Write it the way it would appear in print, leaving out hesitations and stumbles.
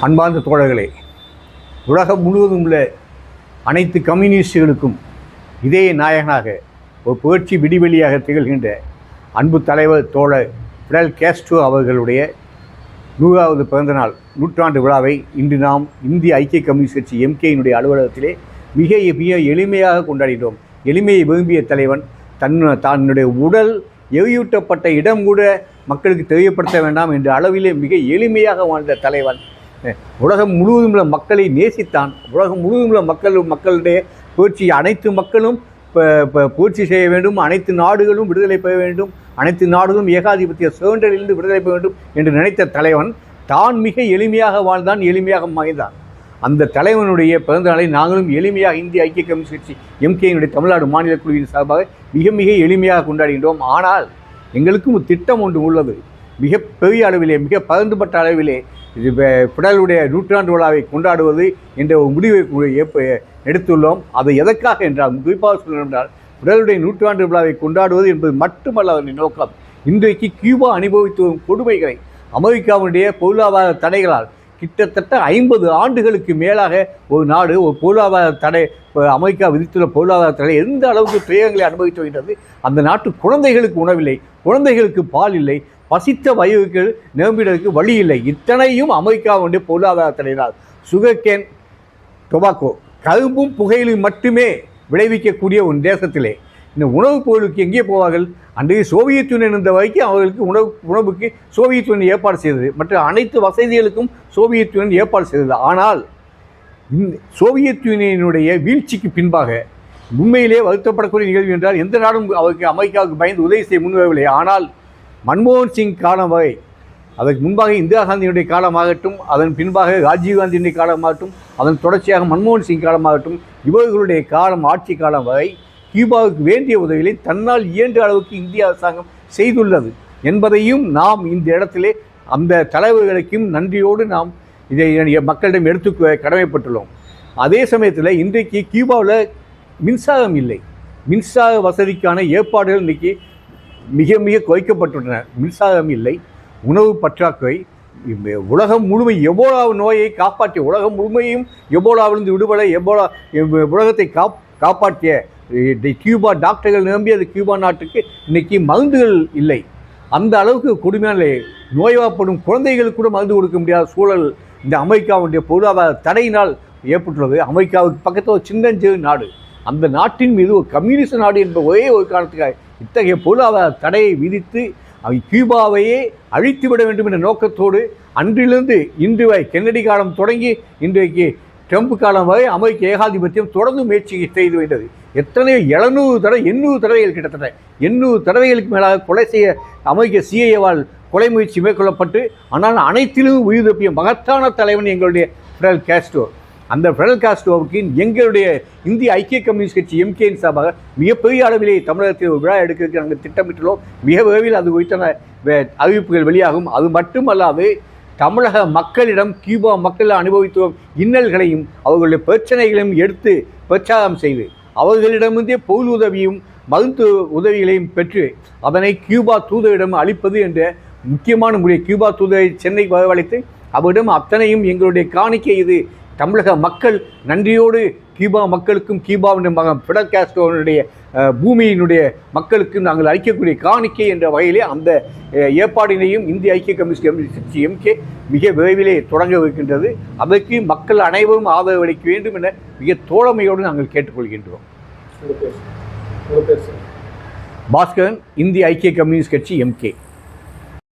அன்பார்ந்த தோழர்களே, உலகம் முழுவதும் உள்ள அனைத்து கம்யூனிஸ்டுகளுக்கும் இதே நாயகனாக ஒரு புரட்சி விடிவெளியாக திகழ்கின்ற அன்பு தலைவர் தோழர் ஃபிடல் காஸ்ட்ரோ அவர்களுடைய 100வது பிறந்தநாள் நூற்றாண்டு விழாவை இன்று நாம் இந்திய ஐக்கிய கம்யூனிஸ்ட் கட்சி எம்கேயினுடைய அலுவலகத்திலே மிக எளிமையாக கொண்டாடினோம். எளிமையை விரும்பிய தலைவன் தன்னுடைய உடல் எரியூட்டப்பட்ட இடம் கூட மக்களுக்கு தெரியப்படுத்த வேண்டாம் என்ற அளவிலே மிக எளிமையாக வாழ்ந்த தலைவன். உலகம் முழுவதும் உள்ள மக்களை நேசித்தான். உலகம் முழுவதும் உள்ள மக்களுடைய புரட்சி, அனைத்து மக்களும் புரட்சி செய்ய வேண்டும், அனைத்து நாடுகளும் விடுதலை பெற வேண்டும், அனைத்து நாடுகளும் ஏகாதிபத்திய சுதந்திரத்திலிருந்து விடுதலை பெற வேண்டும் என்று நினைத்த தலைவன் தான் மிக எளிமையாக வாழ்ந்தான், எளிமையாக மறைந்தான். அந்த தலைவனுடைய பிறந்த நாளை நாங்களும் எளிமையாக இந்திய ஐக்கிய கம்யூனிஸ்ட் கட்சி எம்கேயினுடைய தமிழ்நாடு மாநில குழுவின் சார்பாக மிக எளிமையாக கொண்டாடுகின்றோம். ஆனால் எங்களுக்கும் ஒரு திட்டம் ஒன்று உள்ளது. மிக பெரிய அளவிலே, மிக பகிர்ந்துபட்ட அளவிலே ஃபிடலுடைய நூற்றாண்டு விழாவை கொண்டாடுவது என்ற ஒரு முடிவை எடுத்துள்ளோம். அதை எதற்காக என்றால், குறிப்பாக சொல்ல என்றால், ஃபிடலுடைய நூற்றாண்டு விழாவை கொண்டாடுவது என்பது மட்டுமல்ல அதன் நோக்கம். இன்றைக்கு கியூபா அனுபவித்து வரும் கொடுமைகளை, அமெரிக்காவுடைய பொருளாதார தடைகளால் கிட்டத்தட்ட 50 ஆண்டுகளுக்கு மேலாக ஒரு நாடு ஒரு பொருளாதார தடை, அமெரிக்கா விதித்துள்ள பொருளாதார தடை எந்த அளவுக்கு துயரங்களை அனுபவித்து வருகிறது. அந்த நாட்டு குழந்தைகளுக்கு உணவில்லை, குழந்தைகளுக்கு பால் இல்லை, பசித்த வயிறுகள் நிரம்பினருக்கு வழி இல்லை. இத்தனையும் அமெரிக்காவுடைய பொருளாதார தடையினால். சுகர்கேன், டொபாக்கோ, கரும்பும் புகையிலும் மட்டுமே விளைவிக்கக்கூடிய ஒரு தேசத்திலே இந்த உணவுப் பொருளுக்கு எங்கே போவார்கள்? அன்றைக்கு சோவியத் யூனியன் இருந்த வரைக்கும் அவர்களுக்கு உணவுக்கு சோவியத் யூனியன் ஏற்பாடு செய்தது. மற்ற அனைத்து வசதிகளுக்கும் சோவியத் யூனியன் ஏற்பாடு செய்தது. ஆனால் சோவியத் யூனியனுடைய வீழ்ச்சிக்கு பின்பாக உண்மையிலே வருத்தப்படக்கூடிய நிகழ்வு என்றால், எந்த நாடும் அவருக்கு அமெரிக்காவுக்கு பயந்து உதவி செய்ய முன்வரவில்லை. ஆனால் மன்மோகன் சிங் காலம் வரை, அதற்கு முன்பாக இந்திரா காந்தியினுடைய காலமாகட்டும், அதன் பின்பாக ராஜீவ்காந்தியினுடைய காலமாகட்டும், அதன் தொடர்ச்சியாக மன்மோகன் சிங் காலமாகட்டும், இவர்களுடைய ஆட்சி காலம் வரை கியூபாவுக்கு வேண்டிய உதவிகளை தன்னால் இயன்ற அளவுக்கு இந்திய அரசாங்கம் செய்துள்ளது என்பதையும் நாம் இந்த இடத்திலே அந்த தலைவர்களுக்கும் நன்றியோடு நாம் இதை மக்களிடம் எடுத்து கடமைப்பட்டுள்ளோம். அதே சமயத்தில் இன்றைக்கு கியூபாவில் மின்சாரம் இல்லை. மின்சார வசதிக்கான ஏற்பாடுகள் இன்றைக்கி மிக குறைக்கப்பட்டுள்ளன. மின்சாரம் இல்லை, உணவு பற்றாக்குறை, உலகம் முழுமை எபோலா நோயை காப்பாற்றிய, உலகம் முழுமையும் எபோலாவிலிருந்து விடுபட உலகத்தை காப்பாற்றிய கியூபா டாக்டர்கள் நிரம்பி அது கியூபா நாட்டுக்கு இன்றைக்கி மருந்துகள் இல்லை. அந்த அளவுக்கு கொடுமையான நோய்வாப்படும் குழந்தைகளுக்கு கூட மருந்து கொடுக்க முடியாத சூழல் இந்த அமெரிக்காவுடைய பொருளாதார தடையினால் ஏற்பட்டுள்ளது. அமெரிக்காவுக்கு பக்கத்தில் ஒரு சின்னஞ்சிறு நாடு, அந்த நாட்டின் மீது ஒரு கம்யூனிஸ்ட் நாடு என்ற ஒரே ஒரு காரணத்துக்காக இத்தகைய பொருளாதார தடையை விதித்து கியூபாவையே அழித்துவிட வேண்டும் என்ற நோக்கத்தோடு அன்றிலிருந்து இன்று வரை, கென்னடி காலம் தொடங்கி இன்றைக்கு ட்ரம்ப் காலம் வரை அமெரிக்க ஏகாதிபத்தியம் தொடர்ந்து முயற்சி செய்து வந்தது. எத்தனையோ 800 தடவைகள், கிட்டத்தட்ட 800 தடவைகளுக்கு மேலாக கொலை செய்ய அமெரிக்க சிஐஏவால் கொலை முயற்சி மேற்கொள்ளப்பட்டு, ஆனால் அனைத்திலும் உயிர் தப்பிய மகத்தான தலைவன் எங்களுடைய ஃபிடல் காஸ்ட்ரோ. அந்த ஃபிடல் காஸ்ட்ரோவுக்கு எங்களுடைய இந்திய ஐக்கிய கம்யூனிஸ்ட் கட்சி எம்கேயின் சார்பாக மிகப்பெரிய அளவிலே தமிழகத்தில் ஒரு விழா எடுக்கிறதுக்கு நாங்கள் திட்டமிட்டுள்ளோம். மிக விரைவில் அது குறித்தான அறிவிப்புகள் வெளியாகும். அது மட்டுமல்லாது தமிழக மக்களிடம் கியூபா மக்கள் அனுபவித்து வரும் இன்னல்களையும் அவர்களுடைய பிரச்சனைகளையும் எடுத்து பிரச்சாரம் செய்து அவர்களிடமிருந்தே பொருள் உதவியும் மருந்து உதவிகளையும் பெற்று அதனை கியூபா தூதரிடம் அளிப்பது என்ற முக்கியமான முறை. கியூபா தூதரை சென்னைக்கு வரவழைத்து அவரிடம் அத்தனையும் எங்களுடைய காணிக்கை, இது தமிழக மக்கள் நன்றியோடு கியூபா மக்களுக்கும் கியூபாவின் மகன் ஃபிடல் காஸ்ட்ரோனுடைய பூமியினுடைய மக்களுக்கும் நாங்கள் அளிக்கக்கூடிய காணிக்கை என்ற வகையிலே அந்த ஏற்பாடினையும் இந்திய ஐக்கிய கம்யூனிஸ்ட் கட்சி எம்கே மிக விரைவிலே தொடங்க இருக்கின்றது. அதற்கு மக்கள் அனைவரும் ஆதரவு அளிக்க வேண்டும் என மிக தோழமையோடு நாங்கள் கேட்டுக்கொள்கின்றோம். பாஸ்கரன், இந்திய ஐக்கிய கம்யூனிஸ்ட் கட்சி எம்கே.